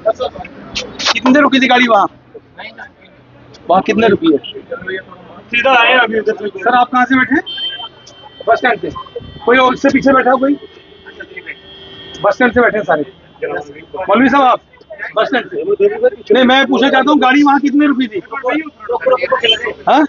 कितनी देर रुकी थी गाड़ी वहाँ? वहाँ कितने रुकी है? सीधा आए अभी उधर से। सर आप कहाँ से बैठे? बस स्टैंड से। कोई और इससे पीछे बैठा हो कोई? बस स्टैंड से बैठे सारे। मौलवी साहब आप बस स्टैंड से? नहीं, मैं पूछना चाहता हूँ गाड़ी वहाँ कितने रुकी थी? हाँ,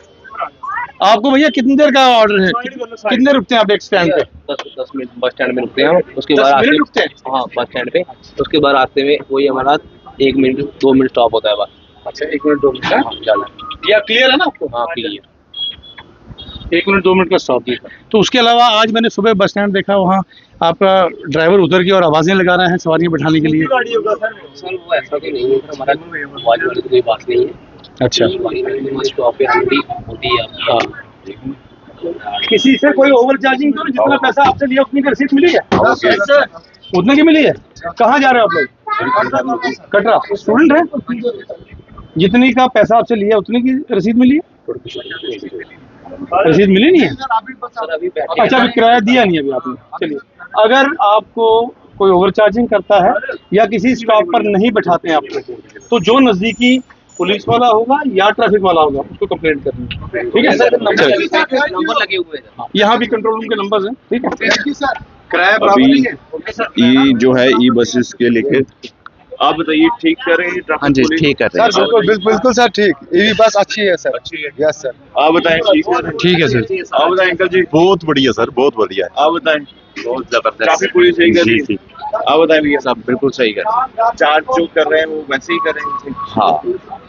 आपको भैया कितनी देर का ऑर्डर है? कितने रुकते हैं आप एक स्टैंड पे? 10 मिनट बस स्टैंड में रुकते हैं, उसके बाद 10 मिनट रुकते हैं? हाँ बस स्टैंड पे। उसके बाद रास्ते में वही हमारा 1 मिनट 2 मिनट स्टॉप होता है बस। अच्छा 1 मिनट 2 मिनट का ज़्यादा। या क्लियर है ना आपको? हाँ क्लियर। 1 मिनट 2 मिनट का स्टॉप है। तो उसके अलावा आज मैंने सुबह बस स्टैंड देखा, वहाँ आपका ड्राइवर उतर के और आवाज़ें लगा रहे हैं सवारियाँ बैठाने के लिए। गाड़ी होगा सर। सर वो ऐसा तो नहीं है, हमारा आवाज़ वाली तो कोई बात नहीं है। अच्छा, स्टॉप पे हमारी होती है। हाँ, किसी से कोई ओवर चार्जिंग तो नहीं? जितना पैसा आपसे लिया उतनी की रसीद मिली है? उतने की मिली है? कहाँ जा रहे हो आप लोग? कटरा। स्टूडेंट है? जितनी का पैसा आपसे लिया उतनी की रसीद मिली है? रसीद मिली नहीं है? अच्छा, अभी किराया दिया नहीं अभी आपने। चलिए, अगर आपको कोई ओवर चार्जिंग करता है या किसी स्टॉप पर नहीं बैठाते हैं आपको, तो जो नजदीकी पुलिस वाला होगा या ट्रैफिक वाला होगा उसको कंप्लेंट करनी है। ठीक है सर? नंबर लगे हुए हैं। यहाँ भी कंट्रोल रूम के नंबर हैं। ठीक है सर। किराया अभी ई जो है ई बसेस के लेके आप बताइए, ठीक कर रहे हैं? हाँ जी ठीक है सर, बिल्कुल सर, ठीक। ये बस अच्छी है सर। अच्छी है। Yes sir. आप बताएं, ठीक कर रहे हैं? ठीक है सर। आप बताएं अंकल जी। बहुत बढ़िया सर, बहुत बढ़िया है। आप बताएं। बहुत जबरदस्त। ट्रैफिक पुलिस सही कर रही है? आप बताएं भैया। सब बिल्कुल सही कर। चार्ज जो कर रहे हैं वो वैसे ही कर रहे हैं? हाँ,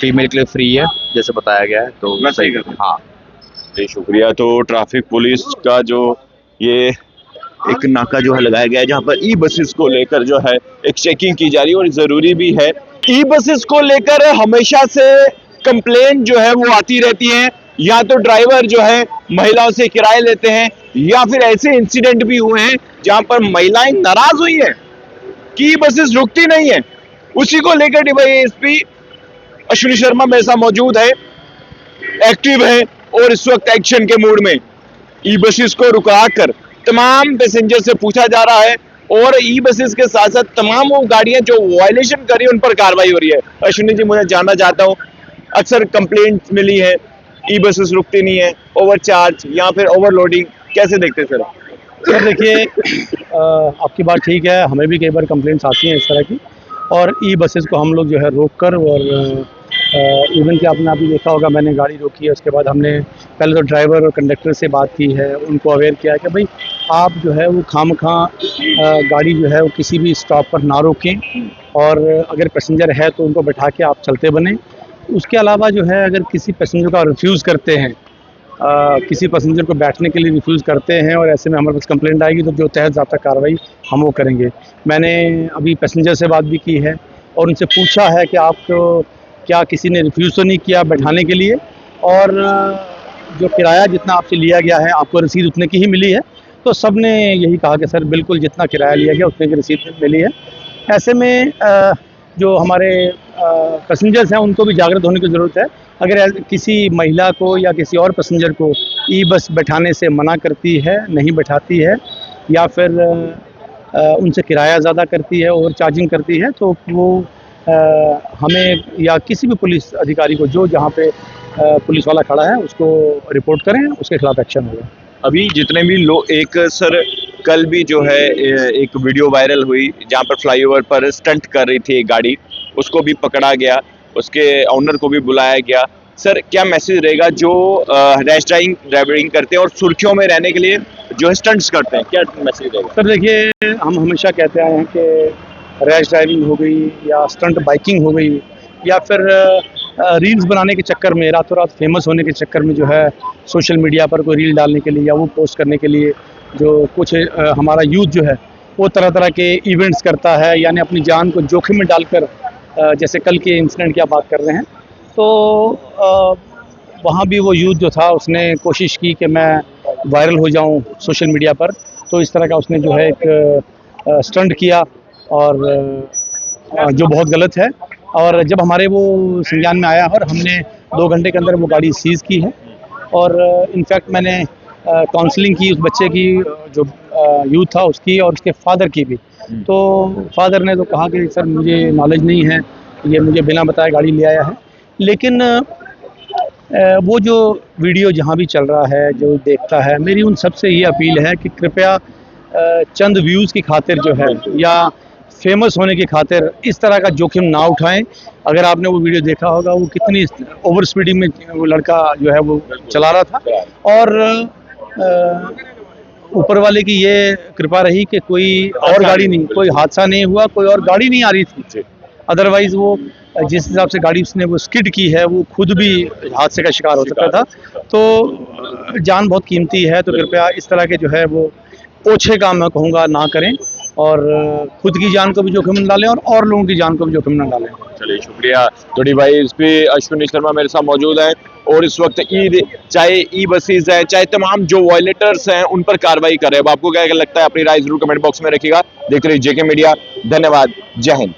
फीमेल के लिए फ्री है जैसे बताया गया है, तो वैसे ही कर रहे हैं। हाँ जी शुक्रिया। तो ट्रैफिक पुलिस का जो ये एक नाका जो है लगाया गया है, जहाँ पर ई बसेस को लेकर जो है एक चेकिंग की जा रही है, और जरूरी भी है। ई बसेस को लेकर हमेशा से कंप्लेंट जो है वो आती रहती है, या तो ड्राइवर जो है महिलाओं से किराए लेते हैं, या फिर ऐसे इंसिडेंट भी हुए हैं जहां पर महिलाएं नाराज हुई हैं कि बसेस रुकती नहीं है। उसी को लेकर डीवाईएसपी अश्विनी शर्मा मेरे साथ मौजूद है, एक्टिव है, और इस वक्त एक्शन के मूड में ई बसेस को रुका कर तमाम पैसेंजर से पूछा जा रहा है, और ई बसेस के साथ साथ तमाम वो गाड़ियां जो वायलेशन कर रही है उन पर कार्रवाई हो रही है। अश्विनी जी, मुझे जानना चाहता हूं, अक्सर कंप्लेंट मिली है ई बसेस रुकती नहीं है, ओवरचार्ज या फिर ओवरलोडिंग, कैसे देखते सर? सर देखिए, आपकी बात ठीक है, हमें भी कई बार कंप्लेंट्स आती हैं इस तरह की, और ई बसेस को हम लोग जो है रोक कर, और इवन कि आपने अभी देखा होगा मैंने गाड़ी रोकी है, उसके बाद हमने पहले तो ड्राइवर और कंडक्टर से बात की है, उनको अवेयर किया है कि भाई आप जो है वो खामखा गाड़ी जो है वो किसी भी स्टॉप पर ना रोकें, और अगर पैसेंजर है तो उनको बैठा के आप चलते बने। उसके अलावा जो है अगर किसी पैसेंजर का रिफ्यूज़ करते हैं, किसी पैसेंजर को बैठने के लिए रिफ्यूज़ करते हैं, और ऐसे में हमारे पास कंप्लेंट आएगी तो जो तहत ज़ाब्ता कार्रवाई हम वो करेंगे। मैंने अभी पैसेंजर से बात भी की है और उनसे पूछा है कि आपको क्या किसी ने रिफ्यूज़ तो नहीं किया बैठाने के लिए, और जो किराया जितना आपसे लिया गया है आपको रसीद उतने की ही मिली है? तो सब ने यही कहा कि सर बिल्कुल जितना किराया लिया गया उतने की रसीद मिली है। ऐसे में जो हमारे पैसेंजर्स हैं उनको भी जागरूक होने की ज़रूरत है। अगर किसी महिला को या किसी और पैसेंजर को ई बस बैठाने से मना करती है, नहीं बैठाती है, या फिर उनसे किराया ज़्यादा करती है, ओवर चार्जिंग करती है, तो वो हमें या किसी भी पुलिस अधिकारी को जो जहाँ पे पुलिस वाला खड़ा है उसको रिपोर्ट करें, उसके खिलाफ एक्शन होगा। अभी जितने भी लोग, एक सर कल भी जो है एक वीडियो वायरल हुई जहाँ पर फ्लाईओवर पर स्टंट कर रही थी एक गाड़ी, उसको भी पकड़ा गया, उसके ऑनर को भी बुलाया गया। सर क्या मैसेज रहेगा जो रैश ड्राइविंग करते हैं और सुर्खियों में रहने के लिए जो स्टंट्स करते हैं, क्या मैसेज रहेगा? सर देखिए, हम हमेशा कहते आए हैं कि रैश ड्राइविंग हो गई या स्टंट बाइकिंग हो गई, या फिर रील्स बनाने के चक्कर में, रातों रात फेमस होने के चक्कर में जो है सोशल मीडिया पर कोई रील डालने के लिए या वो पोस्ट करने के लिए जो कुछ हमारा यूथ जो है वो तरह तरह के इवेंट्स करता है, यानी अपनी जान को जोखिम में डालकर, जैसे कल के इंसिडेंट की आप बात कर रहे हैं, तो वहाँ भी वो यूथ जो था उसने कोशिश की कि मैं वायरल हो जाऊँ सोशल मीडिया पर, तो इस तरह का उसने जो है एक स्टंट किया, और जो बहुत गलत है। और जब हमारे वो संज्ञान में आया और हमने 2 घंटे के अंदर वो गाड़ी सीज़ की है, और इनफैक्ट मैंने काउंसलिंग की उस बच्चे की, जो यूथ था उसकी, और उसके फादर की भी। तो फादर ने तो कहा कि सर मुझे नॉलेज नहीं है, ये मुझे बिना बताए गाड़ी ले आया है। लेकिन वो जो वीडियो जहाँ भी चल रहा है, जो देखता है, मेरी उन सबसे ये अपील है कि कृपया चंद व्यूज़ की खातिर जो है या फेमस होने की खातिर इस तरह का जोखिम ना उठाएं। अगर आपने वो वीडियो देखा होगा, वो कितनी ओवर स्पीडिंग में वो लड़का जो है वो चला रहा था, और ऊपर वाले की ये कृपा रही कि कोई और गाड़ी नहीं, कोई हादसा नहीं हुआ, कोई और गाड़ी नहीं आ रही थी। अदरवाइज वो जिस हिसाब से गाड़ी उसने वो स्किड की है, वो खुद भी हादसे का शिकार हो सकता था। तो जान बहुत कीमती है, तो कृपया इस तरह के जो है वो ओछे काम मैं कहूँगा ना करें, और खुद की जान को भी जोखिम में डालें और लोगों की जान को भी जोखिम में डालें। चलिए शुक्रिया। तो भाई इस पे अश्विनी शर्मा मेरे साथ मौजूद हैं, और इस वक्त चाहे ई बसेज है, चाहे तमाम जो वायलेटर्स हैं, उन पर कार्रवाई कर रहे हैं। अब आपको क्या लगता है, अपनी राय जरूर कमेंट बॉक्स में रखिएगा। देखते रहिए जेके मीडिया। धन्यवाद। जय हिंद।